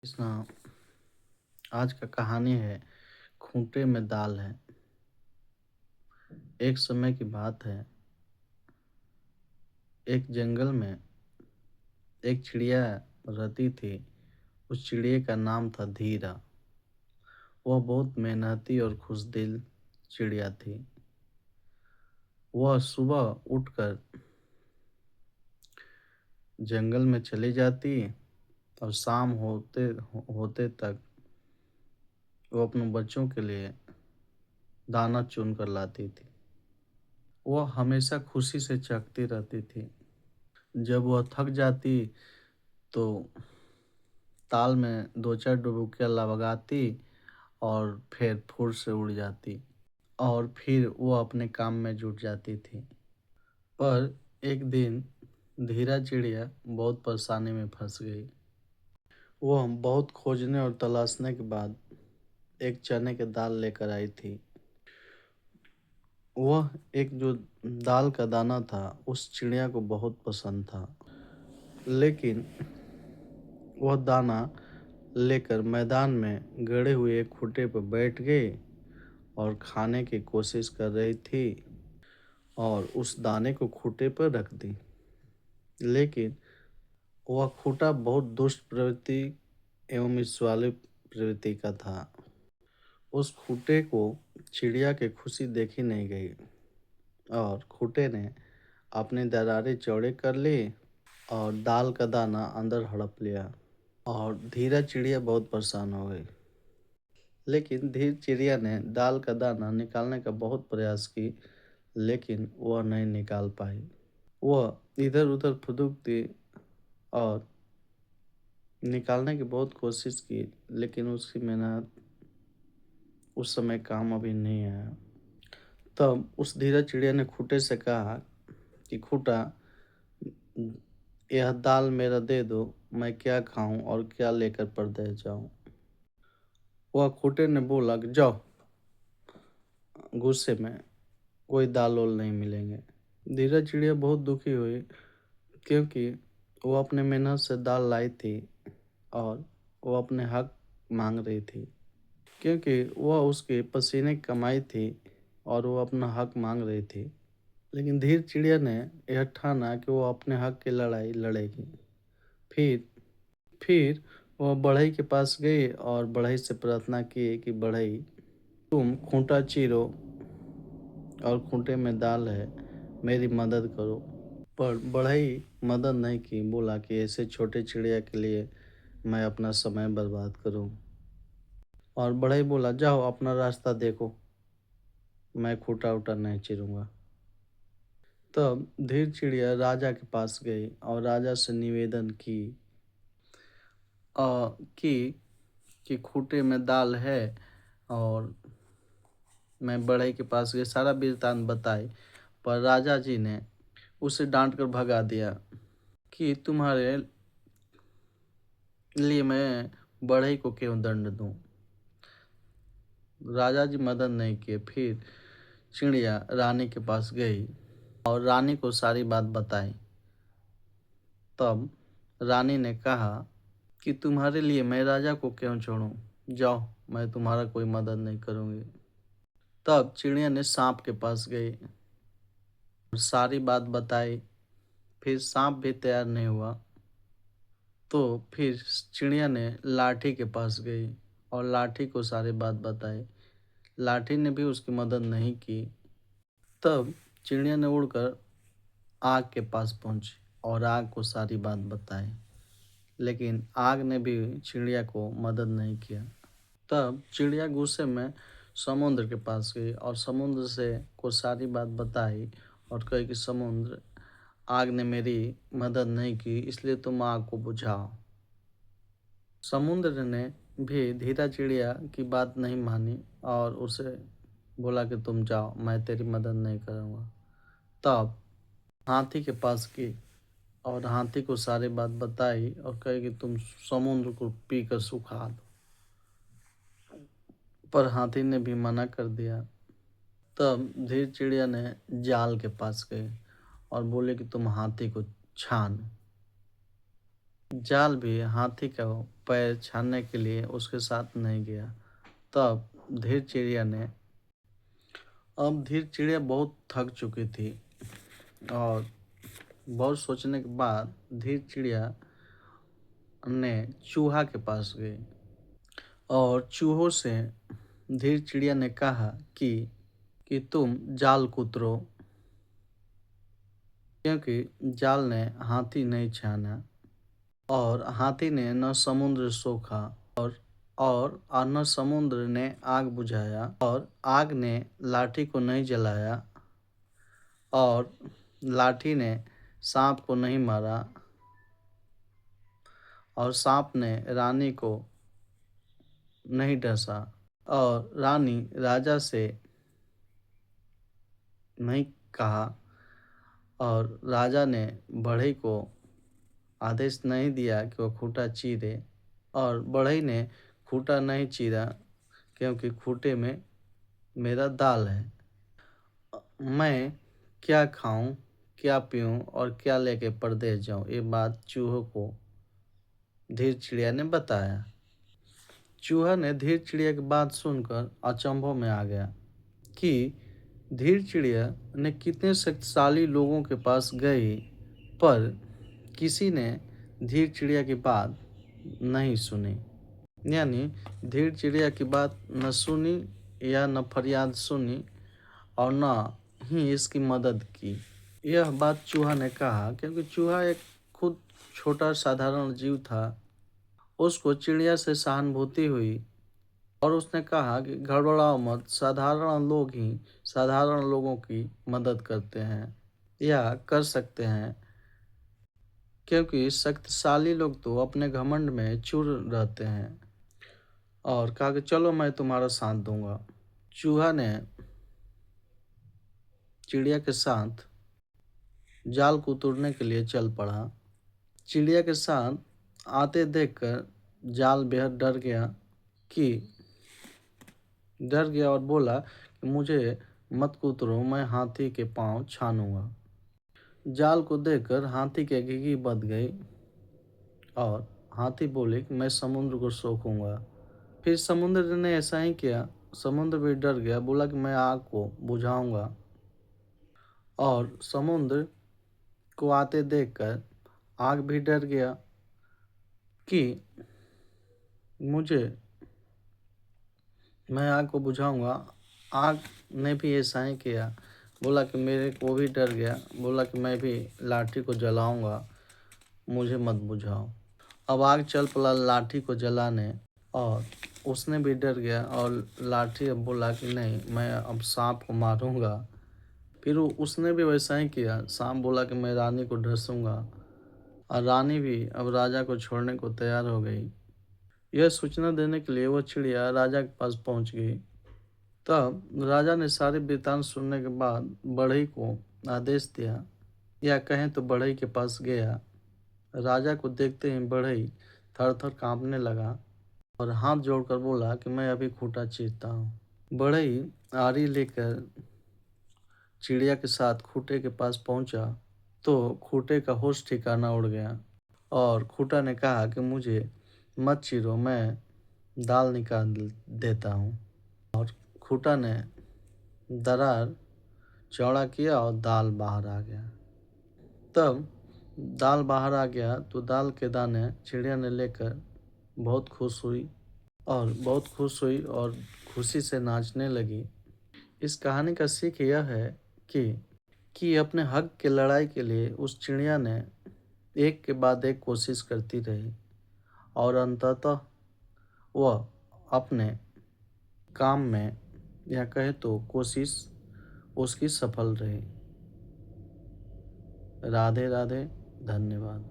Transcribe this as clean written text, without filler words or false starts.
कृष्णा। आज का कहानी है खूंटे में दाल है। एक समय की बात है। एक जंगल में एक चिड़िया रहती थी। उस चिड़िया का नाम था धीरा। वह बहुत मेहनती और खुशदिल चिड़िया थी। वह सुबह उठकर जंगल में चली जाती और शाम होते तक वो अपने बच्चों के लिए दाना चुन कर लाती थी। वह हमेशा खुशी से चहकती रहती थी। जब वह थक जाती तो ताल में दो चार डुबुकियां लगाती और फिर फुर से उड़ जाती और फिर वो अपने काम में जुट जाती थी। पर एक दिन धीरा चिड़िया बहुत परेशानी में फंस गई। वह बहुत खोजने और तलाशने के बाद एक चने के दाल लेकर आई थी। वह एक जो दाल का दाना था उस चिड़िया को बहुत पसंद था, लेकिन वह दाना लेकर मैदान में गड़े हुए एक खूंटे पर बैठ गई और खाने की कोशिश कर रही थी और उस दाने को खूंटे पर रख दी। लेकिन वह खूंटा बहुत दुष्ट प्रवृत्ति एवं ईर्ष्या वाली प्रवृत्ति का था। उस खूंटे को चिड़िया की खुशी देखी नहीं गई और खूंटे ने अपनी दरारें चौड़े कर ली और दाल का दाना अंदर हड़प लिया और धीरा चिड़िया बहुत परेशान हो गई। लेकिन धीर चिड़िया ने दाल का दाना निकालने का बहुत प्रयास की, लेकिन वह नहीं निकाल पाई। वह इधर उधर फुदकती और निकालने की बहुत कोशिश की, लेकिन उसकी मेहनत उस समय काम अभी नहीं आया। तब उस धीरज चिड़िया ने खूंटे से कहा कि खूंटा, यह दाल मेरा दे दो, मैं क्या खाऊं और क्या लेकर परदेश जाऊं। वह खूंटे ने बोला कि जाओ, गुस्से में कोई दाल वाल नहीं मिलेंगे। धीरज चिड़िया बहुत दुखी हुई, क्योंकि वो अपने मेहनत से दाल लाई थी और वो अपने हक मांग रही थी, क्योंकि वह उसके पसीने की कमाई थी और वो अपना हक मांग रही थी। लेकिन धीर चिड़िया ने यह ठाना कि वो अपने हक की लड़ाई लड़ेगी। फिर फिर वह बढ़ई के पास गई और बढ़ई से प्रार्थना की कि बढ़ई, तुम खूंटा चीरो और खूंटे में दाल है, मेरी मदद करो। पर बढ़ई मदद नहीं की। बोला कि ऐसे छोटे चिड़िया के लिए मैं अपना समय बर्बाद करूं। और बढ़ई बोला, जाओ अपना रास्ता देखो, मैं खूंटा उटा नहीं चीरूंगा। तब धीर चिड़िया राजा के पास गई और राजा से निवेदन की कि खूंटे में दाल है। और मैं बढ़ई के पास गई, सारा वृत्तांत बताई। पर राजा जी ने उसे डांट कर भगा दिया कि तुम्हारे लिए मैं बढ़ई को क्यों दंड दूं। राजा जी मदद नहीं किए। फिर चिड़िया रानी के पास गई और रानी को सारी बात बताई। तब रानी ने कहा कि तुम्हारे लिए मैं राजा को क्यों छोड़ूं, जाओ, मैं तुम्हारा कोई मदद नहीं करूंगी। तब चिड़िया ने सांप के पास गई और सारी बात बताई। फिर सांप भी तैयार नहीं हुआ। तो फिर चिड़िया ने लाठी के पास गई और लाठी को सारी बात बताई। लाठी ने भी उसकी मदद नहीं की। तब चिड़िया ने उड़कर आग के पास पहुंची और आग को सारी बात बताई, लेकिन आग ने भी चिड़िया को मदद नहीं किया। तब चिड़िया गुस्से में समुद्र के पास गई और समुद्र से को सारी बात बताई और कही कि समुद्र, आग ने मेरी मदद नहीं की, इसलिए तुम आग को बुझाओ। समुद्र ने भी धीरा चिड़िया की बात नहीं मानी और उसे बोला कि तुम जाओ, मैं तेरी मदद नहीं करूँगा। तब हाथी के पास गई और हाथी को सारी बात बताई और कही कि तुम समुद्र को पी कर सुखा दो। पर हाथी ने भी मना कर दिया। तब धीर चिड़िया ने जाल के पास गई और बोले कि तुम हाथी को छान। जाल भी हाथी का पैर छानने के लिए उसके साथ नहीं गया। तब धीर चिड़िया ने अब धीर चिड़िया बहुत थक चुकी थी और बहुत सोचने के बाद धीर चिड़िया ने चूहा के पास गई और चूहों से धीर चिड़िया ने कहा कि तुम जाल कुतरो, क्योंकि जाल ने हाथी नहीं छाना और हाथी ने न समुद्र सोखा और न समुद्र ने आग बुझाया और आग ने लाठी को नहीं जलाया और लाठी ने सांप को नहीं मारा और सांप ने रानी को नहीं डसा और रानी राजा से नहीं कहा और राजा ने बढ़ई को आदेश नहीं दिया कि वह खूंटा चीरे और बढ़ई ने खूंटा नहीं चीरा, क्योंकि खूंटे में मेरा दाल है। मैं क्या खाऊं, क्या पीऊं और क्या लेके परदेस जाऊं, ये बात चूहों को धीर चिड़िया ने बताया। चूहा ने धीर चिड़िया की बात सुनकर अचंभों में आ गया कि धीर चिड़िया ने कितने शक्तिशाली लोगों के पास गई, पर किसी ने धीर चिड़िया की बात नहीं सुनी। यानी धीर चिड़िया की बात न सुनी या न फरियाद सुनी और न ही इसकी मदद की। यह बात चूहा ने कहा, क्योंकि चूहा एक खुद छोटा साधारण जीव था। उसको चिड़िया से सहानुभूति हुई और उसने कहा कि घबराओ मत, साधारण लोग ही साधारण लोगों की मदद करते हैं या कर सकते हैं, क्योंकि शक्तिशाली लोग तो अपने घमंड में चूर रहते हैं। और कहा कि चलो मैं तुम्हारा साथ दूंगा। चूहा ने चिड़िया के साथ जाल को तोड़ने के लिए चल पड़ा। चिड़िया के साथ आते देखकर जाल बेहद कि डर गया और बोला कि मुझे मत कुतरो, मैं हाथी के पांव छानूंगा। जाल को देखकर हाथी की घिघी बंध गई और हाथी बोले कि मैं समुद्र को सोखूंगा। फिर समुद्र ने ऐसा ही किया। समुद्र भी डर गया, बोला कि मैं आग को बुझाऊंगा और समुद्र को आते देखकर आग भी डर गया कि मैं आग को बुझाऊंगा। आग ने भी ऐसा ही किया, बोला कि मेरे को भी डर गया, बोला कि मैं भी लाठी को जलाऊंगा, मुझे मत बुझाओ। अब आग चल पड़ा लाठी को जलाने और उसने भी डर गया और लाठी अब बोला कि नहीं, मैं अब सांप को मारूंगा। फिर उसने भी वैसा ही किया। सांप बोला कि मैं रानी को डसूंगा और रानी भी अब राजा को छोड़ने को तैयार हो गई। यह सूचना देने के लिए वह चिड़िया राजा के पास पहुंच गई। तब राजा ने सारे वृतांत सुनने के बाद बढ़ई को आदेश दिया, या कहें तो बढ़ई के पास गया। राजा को देखते ही बढ़ई थर थर कांपने लगा और हाथ जोड़कर बोला कि मैं अभी खूंटा चीरता हूँ। बढ़ई आरी लेकर चिड़िया के साथ खूंटे के पास पहुंचा तो खूंटे का होश ठिकाना उड़ गया और खूंटा ने कहा कि मुझे मत चीरो, मैं दाल निकाल देता हूँ। खूंटा ने दरार चौड़ा किया और दाल बाहर आ गया। तब दाल बाहर आ गया तो दाल के दाने चिड़िया ने लेकर बहुत खुश हुई और खुशी से नाचने लगी। इस कहानी का सीख यह है कि अपने हक की लड़ाई के लिए उस चिड़िया ने एक के बाद एक कोशिश करती रही और अंततः वह अपने काम में, या कहे तो कोशिश उसकी सफल रही। राधे राधे, धन्यवाद।